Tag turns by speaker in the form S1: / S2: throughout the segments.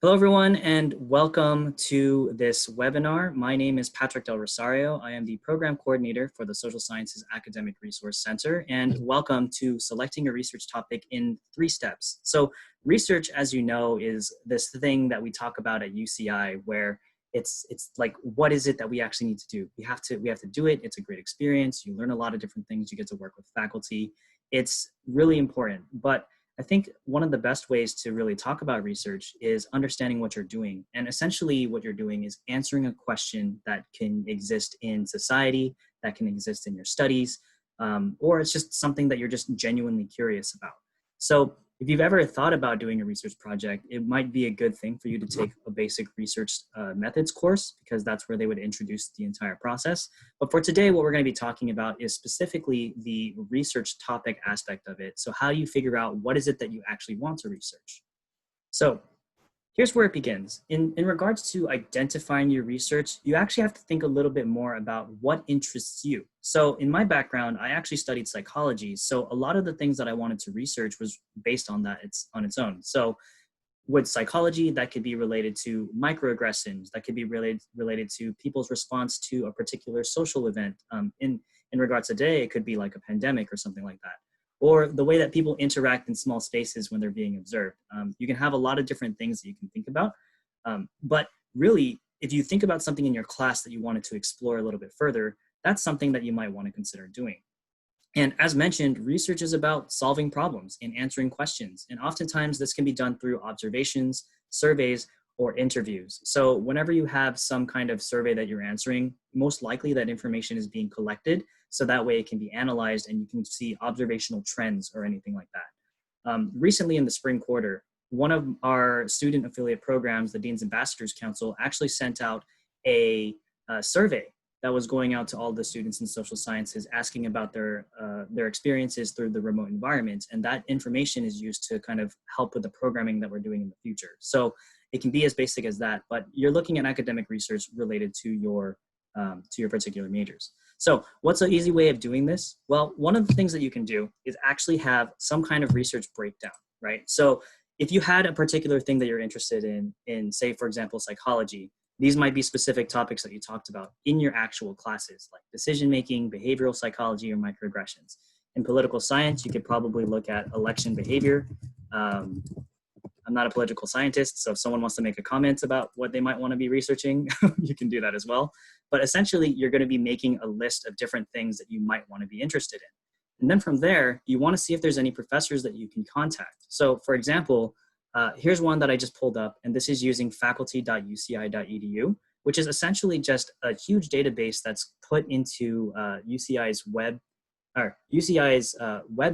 S1: Hello, everyone, and welcome to this webinar. My name is Patrick Del Rosario. I am the Program Coordinator for the Social Sciences Academic Resource Center, and welcome to selecting a research topic in 3 steps. So research, as you know, is this thing that we talk about at UCI where it's like, what is it that we actually need to do? We have to do it. It's a great experience. You learn a lot of different things. You get to work with faculty. It's really important, but I think one of the best ways to really talk about research is understanding what you're doing. And essentially what you're doing is answering a question that can exist in society, that can exist in your studies, or it's just something that you're just genuinely curious about. So if you've ever thought about doing a research project, it might be a good thing for you to take a basic research methods course, because that's where they would introduce the entire process. But for today, what we're going to be talking about is specifically the research topic aspect of it. So how do you figure out what is it that you actually want to research? So here's where it begins. In regards to identifying your research, you actually have to think a little bit more about what interests you. So in my background, I actually studied psychology. So a lot of the things that I wanted to research was based on that on its own. So with psychology, that could be related to microaggressions, that could be related to people's response to a particular social event. In regards to today, it could be like a pandemic or something like that, or the way that people interact in small spaces when they're being observed. You can have a lot of different things that you can think about, but really, if you think about something in your class that you wanted to explore a little bit further, that's something that you might want to consider doing. And as mentioned, research is about solving problems and answering questions. And oftentimes this can be done through observations, surveys, or interviews. So whenever you have some kind of survey that you're answering, most likely that information is being collected. So that way it can be analyzed and you can see observational trends or anything like that. Recently in the spring quarter, one of our student affiliate programs, the Dean's Ambassadors Council, actually sent out a survey that was going out to all the students in social sciences, asking about their experiences through the remote environment. And that information is used to kind of help with the programming that we're doing in the future. So it can be as basic as that, but you're looking at academic research related to your particular majors. So what's an easy way of doing this? Well, one of the things that you can do is actually have some kind of research breakdown, right? So if you had a particular thing that you're interested in say, for example, psychology, these might be specific topics that you talked about in your actual classes, like decision-making, behavioral psychology, or microaggressions. In political science, you could probably look at election behavior. I'm not a political scientist, so if someone wants to make a comment about what they might want to be researching, you can do that as well. But essentially, you're going to be making a list of different things that you might want to be interested in. And then from there, you want to see if there's any professors that you can contact. So for example, here's one that I just pulled up, and this is using faculty.uci.edu, which is essentially just a huge database that's put into UCI's web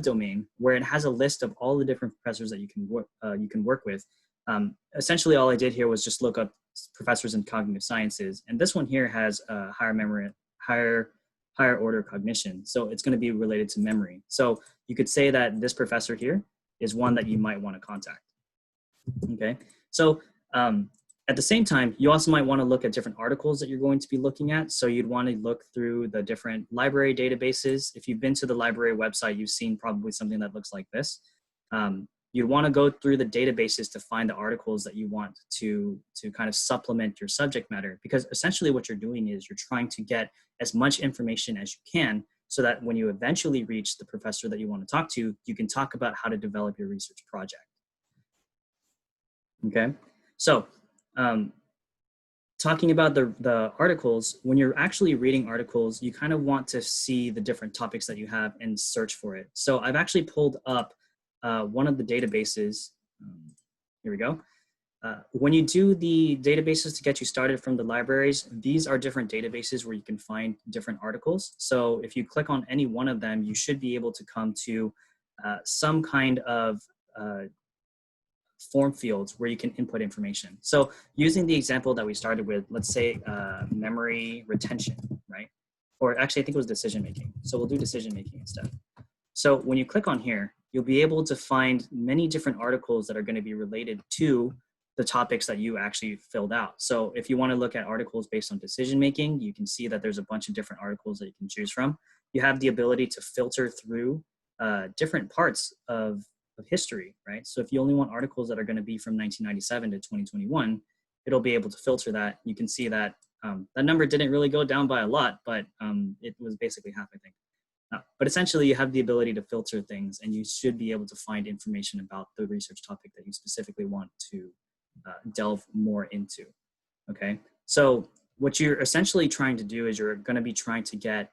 S1: domain, where it has a list of all the different professors that you can work with. Essentially, all I did here was just look up professors in cognitive sciences, and this one here has higher order cognition, so it's going to be related to memory. So you could say that this professor here is one that you might want to contact. Okay, so at the same time, you also might want to look at different articles that you're going to be looking at. So you'd want to look through the different library databases. If you've been to the library website, you've seen probably something that looks like this. You'd want to go through the databases to find the articles that you want to kind of supplement your subject matter, because essentially what you're doing is you're trying to get as much information as you can, so that when you eventually reach the professor that you want to talk to, you can talk about how to develop your research project. Okay, so talking about the articles, when you're actually reading articles, you kind of want to see the different topics that you have and search for it. So I've actually pulled up one of the databases. Here we go. When you do the databases to get you started from the libraries, these are different databases where you can find different articles. So if you click on any one of them, you should be able to come to some kind of form fields where you can input information. So using the example that we started with, let's say memory retention, right? Or actually, I think it was decision making. So we'll do decision making instead. So when you click on here, you'll be able to find many different articles that are going to be related to the topics that you actually filled out. So if you want to look at articles based on decision making, you can see that there's a bunch of different articles that you can choose from. You have the ability to filter through different parts of of history, right? So if you only want articles that are going to be from 1997 to 2021, it'll be able to filter that. You can see that that number didn't really go down by a lot, but it was basically half, I think. But essentially, you have the ability to filter things, and you should be able to find information about the research topic that you specifically want to delve more into. Okay, so what you're essentially trying to do is you're going to be trying to get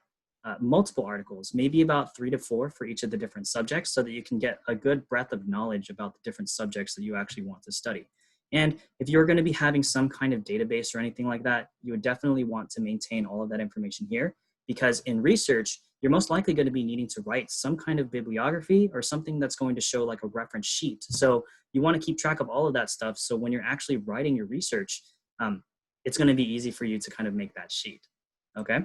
S1: multiple articles, maybe about 3 to 4 for each of the different subjects, so that you can get a good breadth of knowledge about the different subjects that you actually want to study. And if you're going to be having some kind of database or anything like that, you would definitely want to maintain all of that information here, because in research, you're most likely going to be needing to write some kind of bibliography or something that's going to show like a reference sheet. So you want to keep track of all of that stuff. So when you're actually writing your research, it's going to be easy for you to kind of make that sheet. Okay.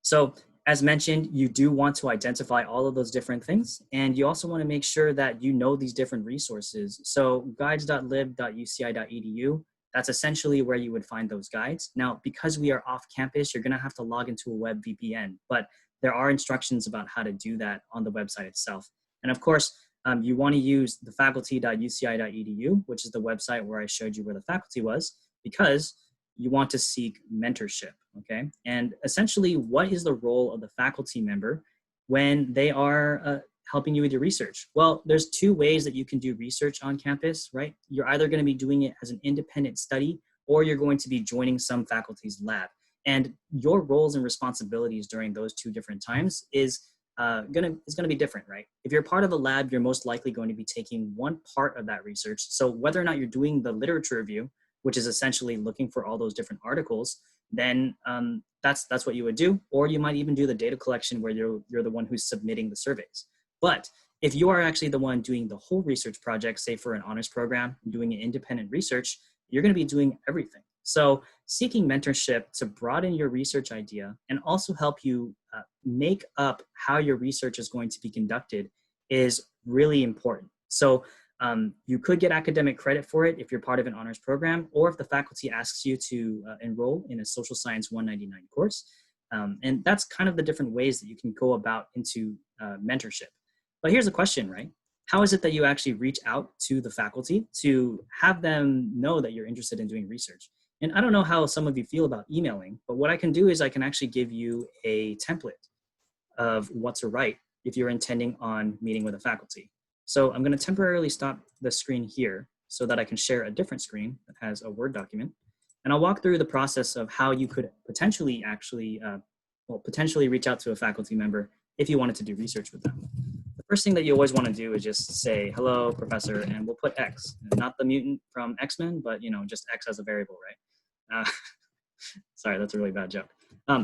S1: So as mentioned, you do want to identify all of those different things. And you also want to make sure that you know these different resources. So guides.lib.uci.edu, that's essentially where you would find those guides. Now, because we are off campus, you're going to have to log into a web VPN, but there are instructions about how to do that on the website itself. And of course, you want to use the faculty.uci.edu, which is the website where I showed you where the faculty was, because you want to seek mentorship, okay? And essentially, what is the role of the faculty member when they are helping you with your research? Well, there's 2 ways that you can do research on campus, right? You're either going to be doing it as an independent study, or you're going to be joining some faculty's lab. And your roles and responsibilities during those 2 different times is going to be different, right? If you're part of a lab, you're most likely going to be taking one part of that research. So whether or not you're doing the literature review, which is essentially looking for all those different articles, then that's what you would do. Or you might even do the data collection where you're the one who's submitting the surveys. But if you are actually the one doing the whole research project, say for an honors program, doing an independent research, you're going to be doing everything. So seeking mentorship to broaden your research idea and also help you make up how your research is going to be conducted is really important. So you could get academic credit for it if you're part of an honors program, or if the faculty asks you to enroll in a social science 199 course. And that's kind of the different ways that you can go about into mentorship. But here's a question, right? How is it that you actually reach out to the faculty to have them know that you're interested in doing research? And I don't know how some of you feel about emailing, but what I can do is I can actually give you a template of what to write if you're intending on meeting with a faculty. So I'm going to temporarily stop the screen here so that I can share a different screen that has a Word document. And I'll walk through the process of how you could potentially actually, potentially reach out to a faculty member if you wanted to do research with them. The first thing that you always want to do is just say, hello, professor, and we'll put X. Not the mutant from X-Men, but just X as a variable, right? Sorry, that's a really bad joke.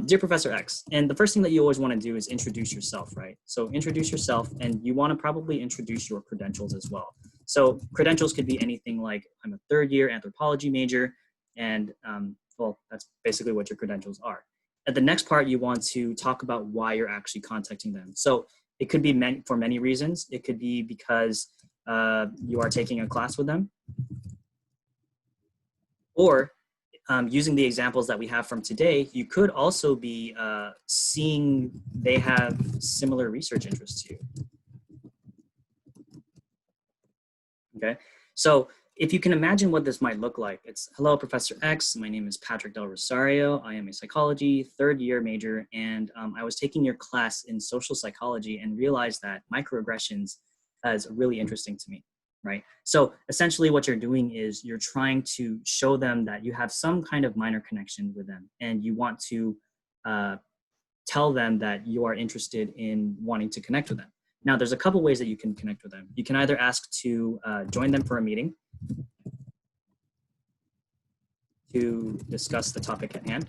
S1: Dear Professor X, and the first thing that you always want to do is introduce yourself, right? So introduce yourself, and you want to probably introduce your credentials as well. So credentials could be anything like, I'm a 3rd-year anthropology major, and well, that's basically what your credentials are. At the next part, you want to talk about why you're actually contacting them. So it could be for many reasons. It could be because you are taking a class with them, or using the examples that we have from today, you could also be seeing they have similar research interests to you. Okay, so if you can imagine what this might look like, it's, hello, Professor X, my name is Patrick Del Rosario. I am a psychology 3rd-year major, and I was taking your class in social psychology and realized that microaggressions is really interesting to me. Right. So essentially what you're doing is you're trying to show them that you have some kind of minor connection with them, and you want to tell them that you are interested in wanting to connect with them. Now, there's a couple ways that you can connect with them. You can either ask to join them for a meeting to discuss the topic at hand,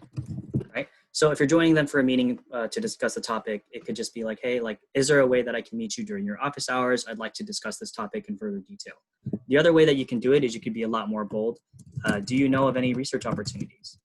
S1: right? So if you're joining them for a meeting to discuss the topic, it could just be like, hey, is there a way that I can meet you during your office hours? I'd like to discuss this topic in further detail. The other way that you can do it is you could be a lot more bold. Do you know of any research opportunities?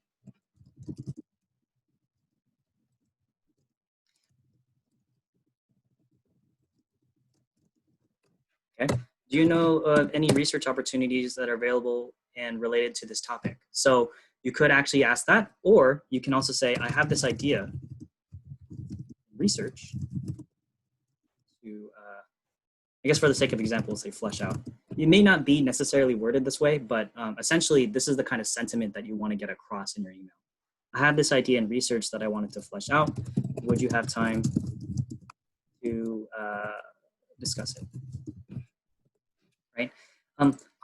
S1: Okay. Do you know of any research opportunities that are available and related to this topic? So you could actually ask that, or you can also say, I have this idea, research, to I guess for the sake of example, we'll say flesh out. It may not be necessarily worded this way, but essentially this is the kind of sentiment that you want to get across in your email. I have this idea in research that I wanted to flesh out. Would you have time to discuss it? Right?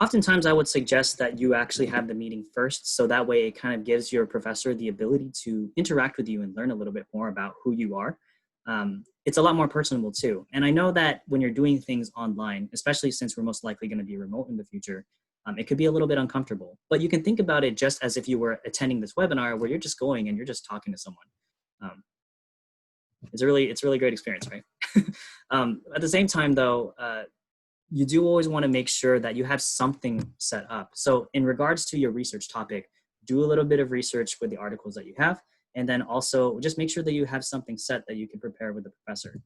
S1: Oftentimes I would suggest that you actually have the meeting first, so that way it kind of gives your professor the ability to interact with you and learn a little bit more about who you are. It's a lot more personable too. And I know that when you're doing things online, especially since we're most likely going to be remote in the future, it could be a little bit uncomfortable. But you can think about it just as if you were attending this webinar where you're just going and you're just talking to someone. It's a really great experience, right? At the same time, though, you do always want to make sure that you have something set up. So in regards to your research topic, do a little bit of research with the articles that you have, and then also just make sure that you have something set that you can prepare with the professor.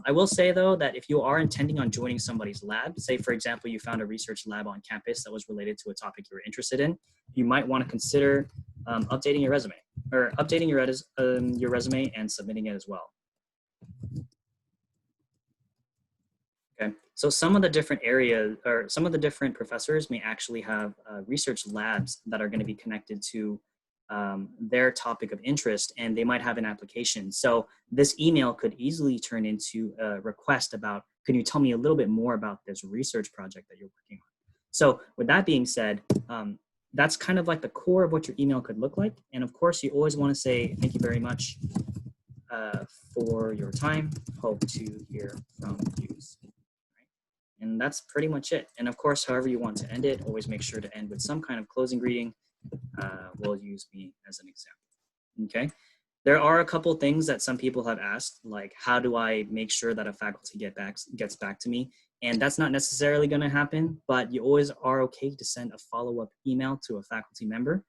S1: I will say though, that if you are intending on joining somebody's lab, say for example, you found a research lab on campus that was related to a topic you were interested in, you might want to consider updating your resume, or updating your resume and submitting it as well. Okay, so some of the different areas, or some of the different professors may actually have research labs that are going to be connected to their topic of interest, and they might have an application. So this email could easily turn into a request about, can you tell me a little bit more about this research project that you're working on? So with that being said, that's kind of like the core of what your email could look like. And of course, you always want to say, thank you very much for your time. Hope to hear from you. And that's pretty much it. And of course, however you want to end it, always make sure to end with some kind of closing greeting. We'll use me as an example. Okay. There are a couple things that some people have asked, like how do I make sure that a faculty gets back to me? And that's not necessarily going to happen, but you always are okay to send a follow-up email to a faculty member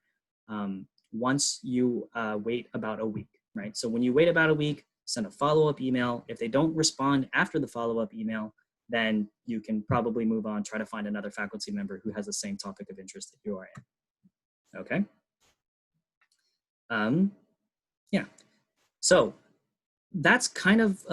S1: once you wait about a week, right? So when you wait about a week, send a follow-up email. If they don't respond after the follow-up email, then you can probably move on, try to find another faculty member who has the same topic of interest that you are in. Okay. Yeah. So that's kind of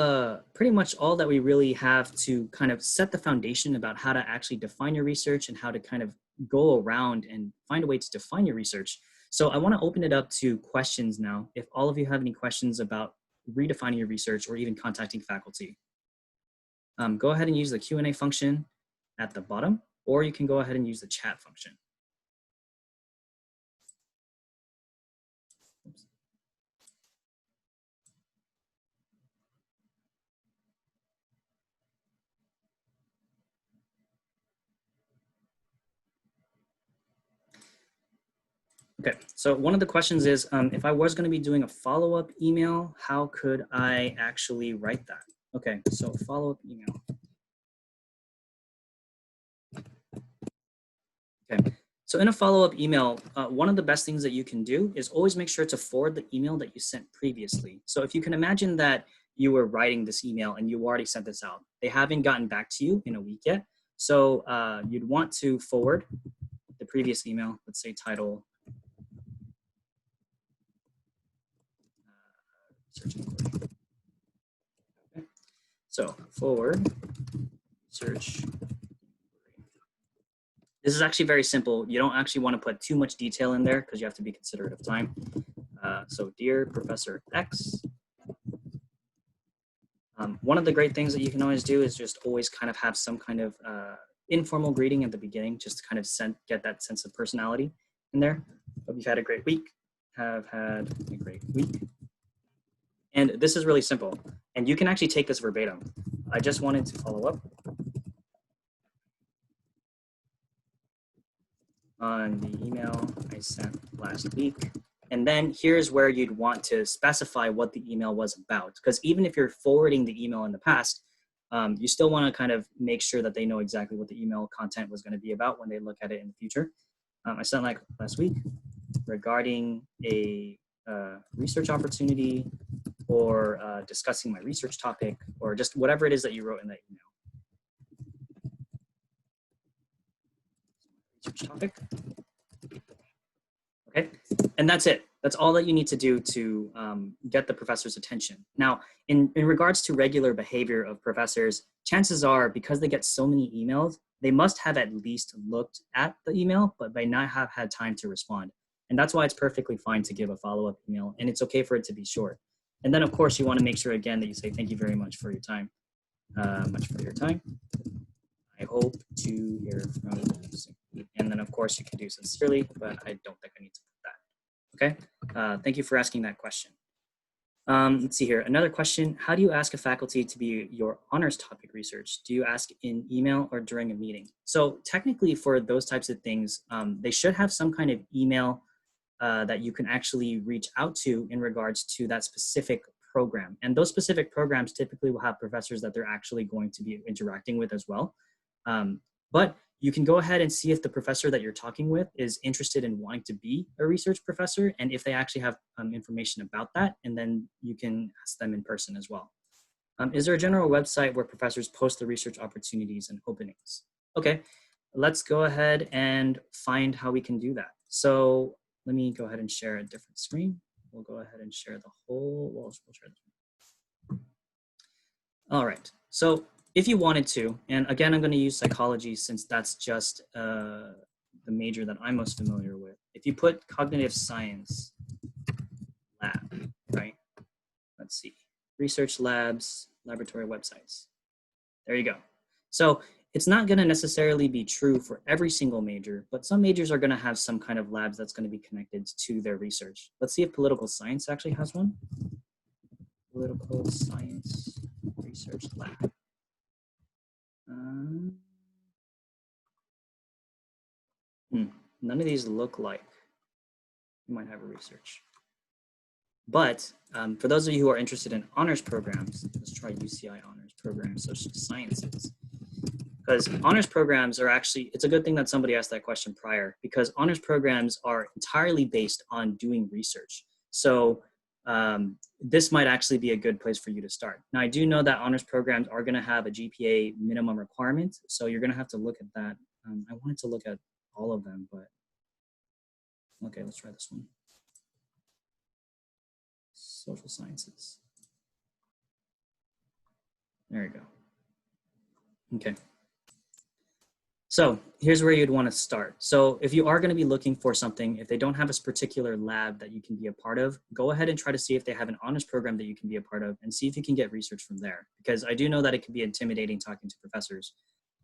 S1: pretty much all that we really have to kind of set the foundation about how to actually define your research and how to kind of go around and find a way to define your research. So I want to open it up to questions now. If all of you have any questions about redefining your research or even contacting faculty. Go ahead and use the Q&A function at the bottom, or you can go ahead and use the chat function. Oops. Okay, so one of the questions is, if I was going to be doing a follow-up email, how could I actually write that? Okay, so follow-up email. Okay, so in a follow-up email, one of the best things that you can do is always make sure to forward the email that you sent previously. So if you can imagine that you were writing this email and you already sent this out, they haven't gotten back to you in a week yet. So you'd want to forward the previous email, let's say title, search inquiry. Okay. So forward search. This is actually very simple. You don't actually want to put too much detail in there because you have to be considerate of time. So dear Professor X, one of the great things that you can always do is just always kind of have some kind of informal greeting at the beginning, just to kind of get that sense of personality in there. Hope you've had a great week. Have had a great week. And this is really simple. And you can actually take this verbatim. I just wanted to follow up on the email I sent last week. And then here's where you'd want to specify what the email was about. Because even if you're forwarding the email in the past, you still want to kind of make sure that they know exactly what the email content was going to be about when they look at it in the future. I sent like last week regarding a research opportunity, or discussing my research topic, or just whatever it is that you wrote in that email. Research topic. Okay, and that's it. That's all that you need to do to get the professor's attention. Now, in regards to regular behavior of professors, chances are because they get so many emails, they must have at least looked at the email, but may not have had time to respond. And that's why it's perfectly fine to give a follow-up email, and it's okay for it to be short. And then, of course, you want to make sure, again, that you say, thank you very much for your time. I hope to hear from you soon. And then, of course, you can do sincerely, but I don't think I need to put that. Okay, thank you for asking that question. Let's see here. Another question. How do you ask a faculty to be your honors topic research? Do you ask in email or during a meeting? So technically for those types of things, they should have some kind of email that you can actually reach out to in regards to that specific program. And those specific programs typically will have professors that they're actually going to be interacting with as well. But you can go ahead and see if the professor that you're talking with is interested in wanting to be a research professor, and if they actually have information about that, and then you can ask them in person as well. Is there a general website where professors post the research opportunities and openings? Okay, let's go ahead and find how we can do that. So let me go ahead and share a different screen. We'll go ahead and share the whole, we'll share this. All right, so if you wanted to, and again, I'm going to use psychology since that's just the major that I'm most familiar with. If you put cognitive science lab, right? Let's see, research labs, laboratory websites. There you go. So it's not going to necessarily be true for every single major, but some majors are going to have some kind of labs that's going to be connected to their research. Let's see if political science actually has one. Political science research lab. None of these look like you might have a research. But for those of you who are interested in honors programs, let's try UCI honors program, social sciences. Because honors programs are actually, it's a good thing that somebody asked that question prior, because honors programs are entirely based on doing research. So this might actually be a good place for you to start. Now, I do know that honors programs are going to have a GPA minimum requirement, so you're going to have to look at that. I wanted to look at all of them, but okay, let's try this one. Social sciences. There you go. Okay. So here's where you'd want to start. So if you are going to be looking for something, if they don't have a particular lab that you can be a part of, go ahead and try to see if they have an honors program that you can be a part of and see if you can get research from there. Because I do know that it can be intimidating talking to professors,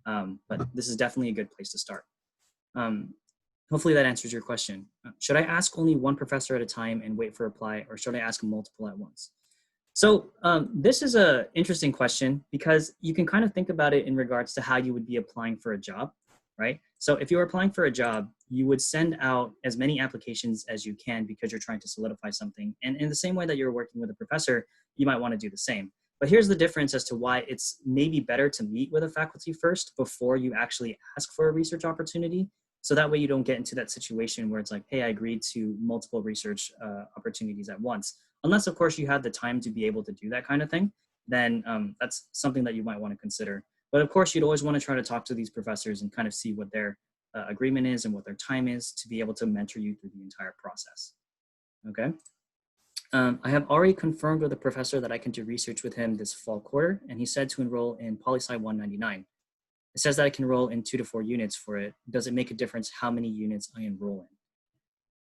S1: but this is definitely a good place to start. Hopefully that answers your question. Should I ask only one professor at a time and wait for a reply, or should I ask multiple at once? So this is an interesting question because you can kind of think about it in regards to how you would be applying for a job, right? So if you were applying for a job, you would send out as many applications as you can because you're trying to solidify something. And in the same way that you're working with a professor, you might want to do the same. But here's the difference as to why it's maybe better to meet with a faculty first before you actually ask for a research opportunity. So that way you don't get into that situation where it's like, hey, I agreed to multiple research opportunities at once. Unless, of course, you have the time to be able to do that kind of thing, then that's something that you might want to consider. But of course, you'd always want to try to talk to these professors and kind of see what their agreement is and what their time is to be able to mentor you through the entire process. Okay. I have already confirmed with a professor that I can do research with him this fall quarter, and he said to enroll in Poli-Sci 199. It says that I can enroll in 2 to 4 units for it. Does it make a difference how many units I enroll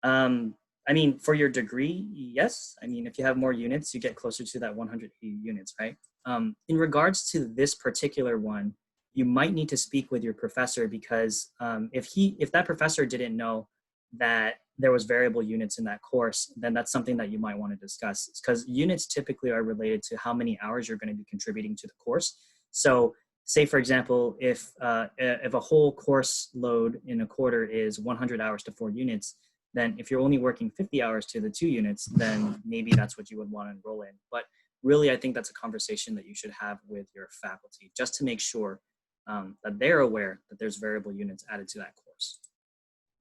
S1: in? I mean, for your degree, yes. I mean, if you have more units, you get closer to that 180 units, right? In regards to this particular one, you might need to speak with your professor because if that professor didn't know that there was variable units in that course, then that's something that you might want to discuss because units typically are related to how many hours you're going to be contributing to the course. So say, for example, if a whole course load in a quarter is 100 hours to 4 units, then if you're only working 50 hours to the 2 units, then maybe that's what you would want to enroll in. But really, I think that's a conversation that you should have with your faculty just to make sure that they're aware that there's variable units added to that course.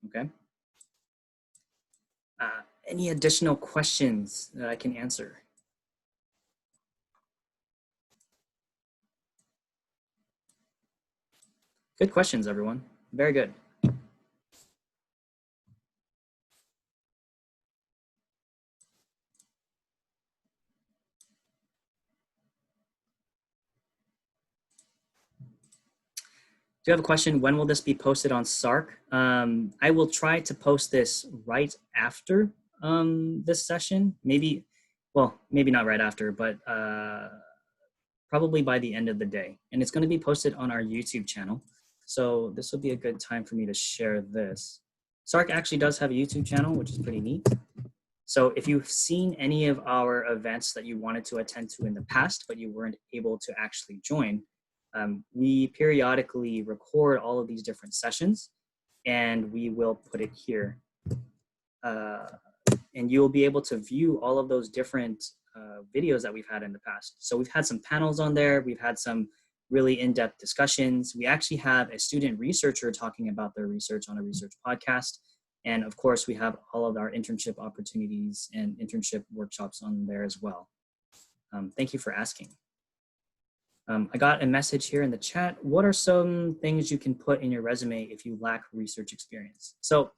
S1: Okay. Any additional questions that I can answer? Good questions, everyone. Very good. Do you have a question? When will this be posted on SARC? I will try to post this right after this session. Maybe, well, maybe not right after, but probably by the end of the day. And it's going to be posted on our YouTube channel. So this will be a good time for me to share this. SARC actually does have a YouTube channel, which is pretty neat. So if you've seen any of our events that you wanted to attend to in the past, but you weren't able to actually join, we periodically record all of these different sessions and we will put it here. And you'll be able to view all of those different videos that we've had in the past. So we've had some panels on there. We've had some really in-depth discussions. We actually have a student researcher talking about their research on a research podcast. And of course, we have all of our internship opportunities and internship workshops on there as well. Thank you for asking. I got a message here in the chat. What are some things you can put in your resume if you lack research experience? So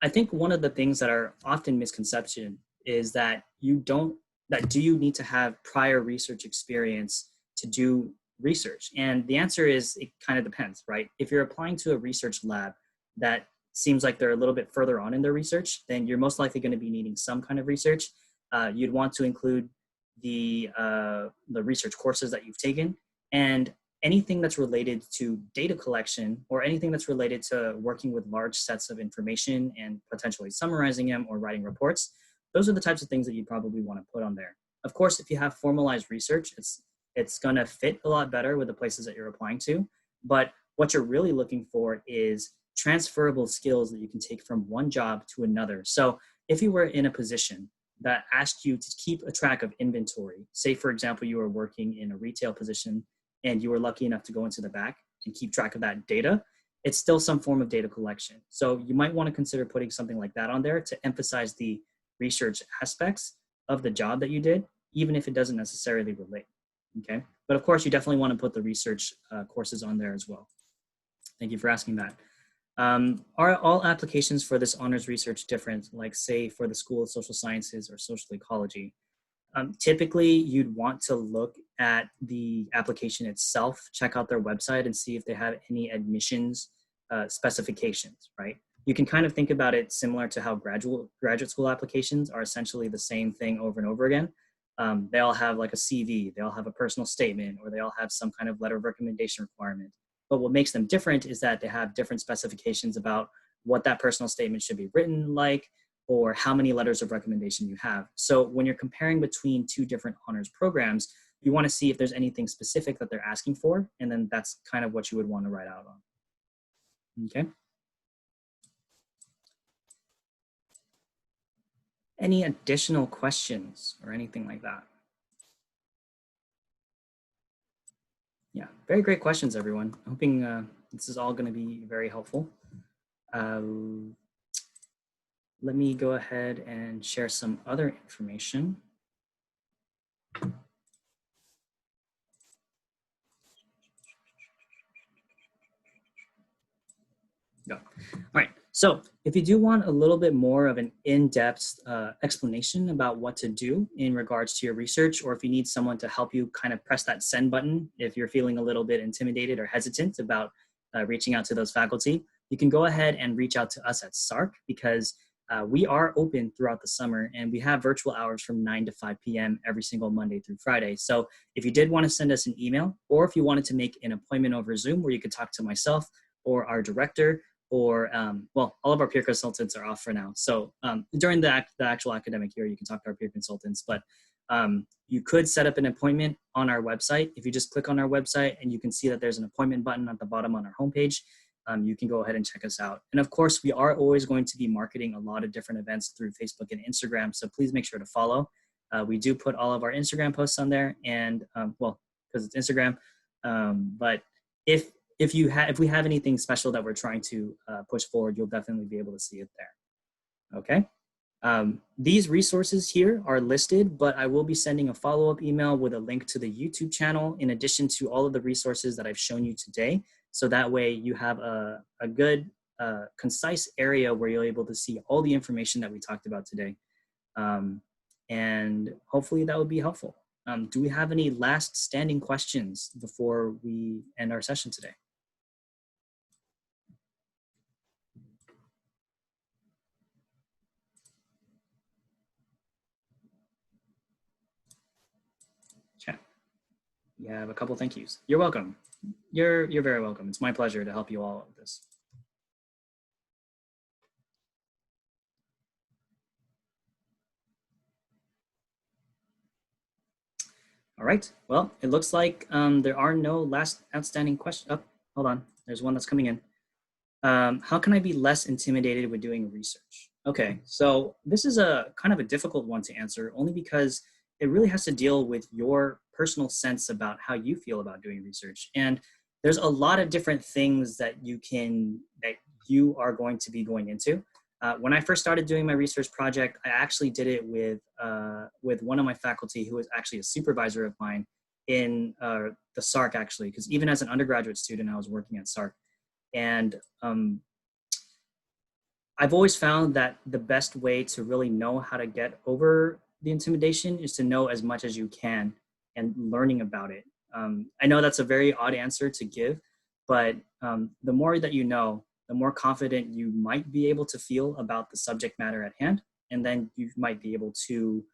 S1: I think one of the things that are often misconception is that do you need to have prior research experience to do research? And the answer is it kind of depends, right? If you're applying to a research lab that seems like they're a little bit further on in their research, then you're most likely going to be needing some kind of research. You'd want to include the research courses that you've taken and anything that's related to data collection or anything that's related to working with large sets of information and potentially summarizing them or writing reports. Those are the types of things that you probably want to put on there. Of course, if you have formalized research, it's going to fit a lot better with the places that you're applying to. But what you're really looking for is transferable skills that you can take from one job to another. So if you were in a position that asked you to keep a track of inventory, say, for example, you were working in a retail position and you were lucky enough to go into the back and keep track of that data, it's still some form of data collection. So you might want to consider putting something like that on there to emphasize the research aspects of the job that you did, even if it doesn't necessarily relate, okay? But of course, you definitely want to put the research courses on there as well. Thank you for asking that. Are all applications for this honors research different, like say for the School of Social Sciences or Social Ecology? Typically, you'd want to look at the application itself, check out their website and see if they have any admissions specifications, right? You can kind of think about it similar to how graduate school applications are essentially the same thing over and over again. They all have like a CV, they all have a personal statement, or they all have some kind of letter of recommendation requirement. But what makes them different is that they have different specifications about what that personal statement should be written like, or how many letters of recommendation you have. So when you're comparing between two different honors programs, you want to see if there's anything specific that they're asking for, and then that's kind of what you would want to write out on. Okay. Any additional questions or anything like that? Yeah, very great questions, everyone. I'm hoping this is all going to be very helpful. Let me go ahead and share some other information. Go. All right, so if you do want a little bit more of an in-depth explanation about what to do in regards to your research, or if you need someone to help you kind of press that send button, if you're feeling a little bit intimidated or hesitant about reaching out to those faculty, you can go ahead and reach out to us at SARC because we are open throughout the summer and we have virtual hours from 9 to 5 p.m. every single Monday through Friday. So if you did want to send us an email, or if you wanted to make an appointment over Zoom where you could talk to myself or our director, or well, all of our peer consultants are off for now. So during the actual academic year, you can talk to our peer consultants, but you could set up an appointment on our website. If you just click on our website and you can see that there's an appointment button at the bottom on our homepage, you can go ahead and check us out. And of course, we are always going to be marketing a lot of different events through Facebook and Instagram. So please make sure to follow. We do put all of our Instagram posts on there, and well, because it's Instagram, but if we have anything special that we're trying to push forward, you'll definitely be able to see it there. Okay. These resources here are listed, but I will be sending a follow-up email with a link to the YouTube channel in addition to all of the resources that I've shown you today. So that way you have a good, concise area where you're able to see all the information that we talked about today. And hopefully that would be helpful. Do we have any last standing questions before we end our session today? You have a couple thank yous. You're welcome. You're very welcome. It's my pleasure to help you all with this. All right. Well, it looks like there are no last outstanding questions. Oh, hold on. There's one that's coming in. How can I be less intimidated with doing research? Okay, so this is a kind of a difficult one to answer only because it really has to deal with your personal sense about how you feel about doing research. And there's a lot of different things that you are going to be going into. When I first started doing my research project, I actually did it with one of my faculty who was actually a supervisor of mine in the SARC actually, because even as an undergraduate student, I was working at SARC. And I've always found that the best way to really know how to get over the intimidation is to know as much as you can and learning about it. I know that's a very odd answer to give, but the more that you know, the more confident you might be able to feel about the subject matter at hand, and then you might be able to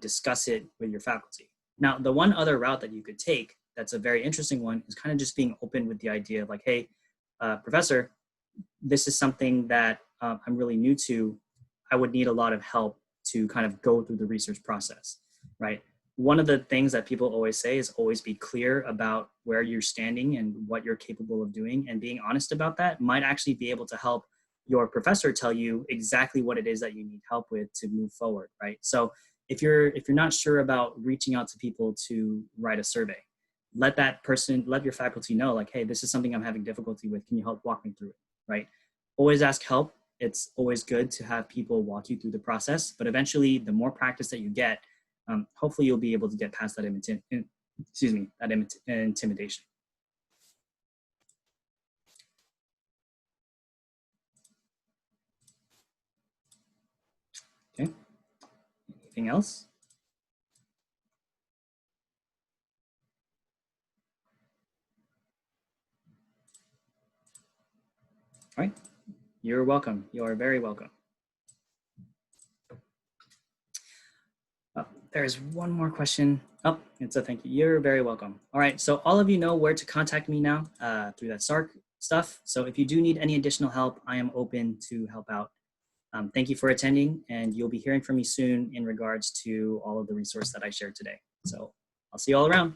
S1: discuss it with your faculty. Now, the one other route that you could take that's a very interesting one is kind of just being open with the idea of like, hey, professor, this is something that I'm really new to. I would need a lot of help to kind of go through the research process, right? One of the things that people always say is always be clear about where you're standing and what you're capable of doing, and being honest about that might actually be able to help your professor tell you exactly what it is that you need help with to move forward, right? So if you're not sure about reaching out to people to write a survey, let your faculty know, like, hey, this is something I'm having difficulty with. Can you help walk me through it, right? Always ask help. It's always good to have people walk you through the process, but eventually the more practice that you get, hopefully you'll be able to get past that intimidation. Okay, anything else? All right, you're welcome. You are very welcome. Oh, there's one more question. Oh, it's a thank you. You're very welcome. All right, so all of you know where to contact me now through that SARC stuff. So if you do need any additional help, I am open to help out. Thank you for attending, and you'll be hearing from me soon in regards to all of the resource that I shared today. So I'll see you all around.